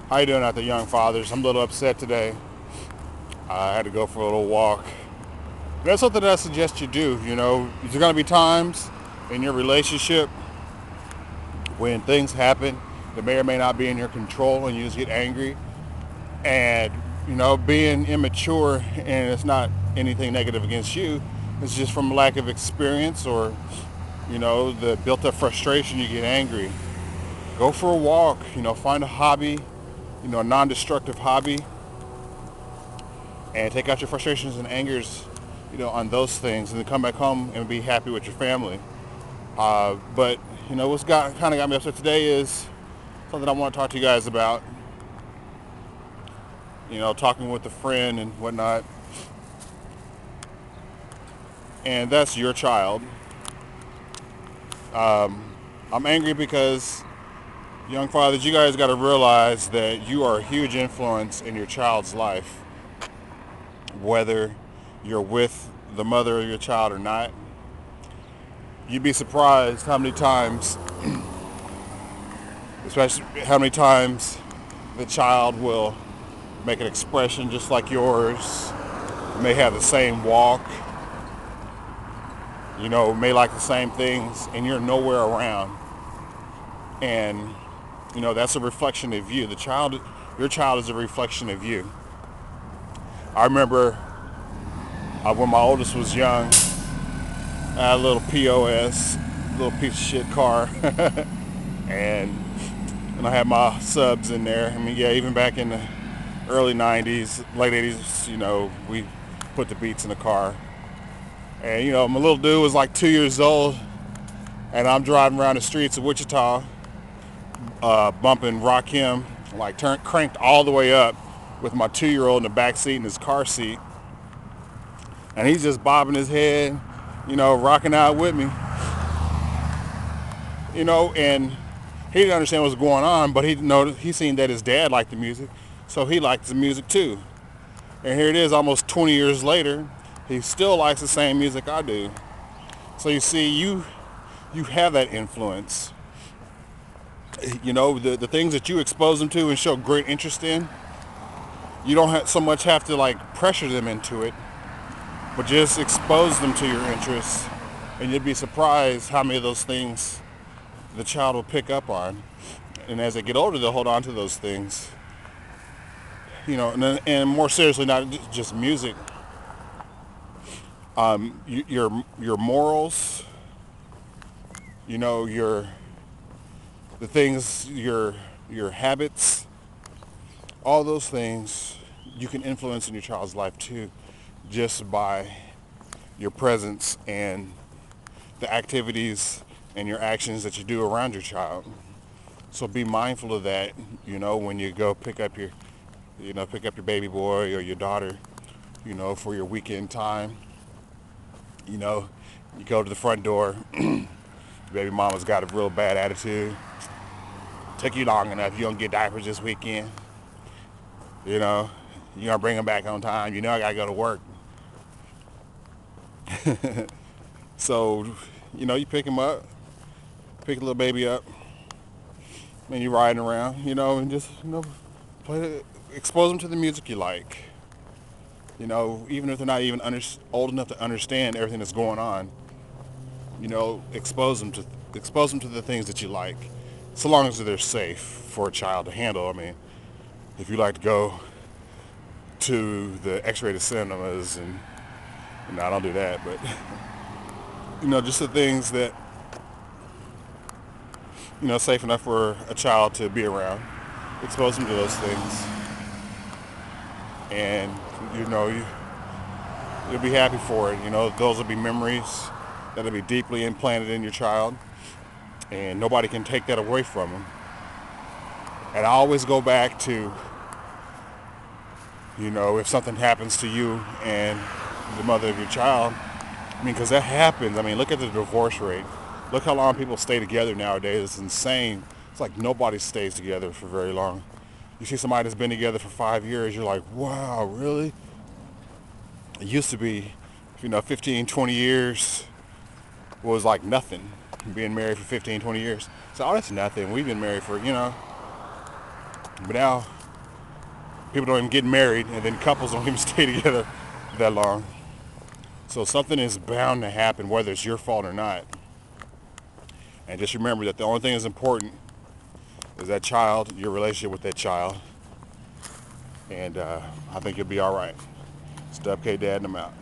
How you doing out there, young fathers? I'm a little upset today. I had to go for a little walk. That's something that I suggest you do. There's going to be times in your relationship when things happen that may or may not be in your control and you just get angry. And, being immature, and it's not anything negative against you, it's just from lack of experience or, the built up frustration, you get angry. Go for a walk, find a hobby, a non-destructive hobby, and take out your frustrations and angers, on those things, and then come back home and be happy with your family. But what's kind of got me upset today is something I want to talk to you guys about. Talking with a friend and whatnot, and that's your child. I'm angry because, young fathers, you guys got to realize that you are a huge influence in your child's life, whether you're with the mother of your child or not. You'd be surprised how many times, especially how many times the child will make an expression just like yours, may have the same walk, may like the same things, and you're nowhere around. And, that's a reflection of you. Your child is a reflection of you. I remember when my oldest was young, I had a little POS, little piece of shit car, and I had my subs in there. I mean, yeah, even back in the early 90s, late 80s, we put the beats in the car. And, my little dude was like 2 years old, and I'm driving around the streets of Wichita, bumping Rakim, like cranked all the way up with my 2-year-old in the back seat in his car seat. And he's just bobbing his head, rocking out with me. And he didn't understand what was going on, but he seen that his dad liked the music, so he liked the music too. And here it is, almost 20 years later, he still likes the same music I do. So you see, you have that influence. The things that you expose them to and show great interest in, you don't so much have to like pressure them into it, but just expose them to your interests, and you'd be surprised how many of those things the child will pick up on. And as they get older, they'll hold on to those things. And more seriously, not just music. Your morals, the things, your habits, all those things you can influence in your child's life too, just by your presence and the activities and your actions that you do around your child. So be mindful of that, when you go pick up your baby boy or your daughter, for your weekend time. You go to the front door, baby mama's got a real bad attitude. Took you long enough, you don't get diapers this weekend. You're gonna bring them back on time. I gotta go to work. So, you pick him up, pick a little baby up, and you're riding around, and just, expose them to the music you like. Even if they're not even old enough to understand everything that's going on, expose them to the things that you like, so long as they're safe for a child to handle. I mean, if you like to go to the X-rated cinemas, and I don't do that, but just the things that safe enough for a child to be around, expose them to those things, and you'll be happy for it. Those will be memories that'll be deeply implanted in your child, and nobody can take that away from them. And I always go back to, if something happens to you and the mother of your child, because that happens. Look at the divorce rate. Look how long people stay together nowadays. It's insane. It's like nobody stays together for very long. You see somebody that's been together for 5 years, you're like, wow, really? It used to be, 15, 20 years was like nothing. Being married for 15, 20 years. So, oh, that's nothing. We've been married for, But now, People don't even get married, and then couples don't even stay together that long. So something is bound to happen, whether it's your fault or not. And just remember that the only thing that's important is that child, your relationship with that child. And I think you'll be all right. Stub K Dad, and I'm out.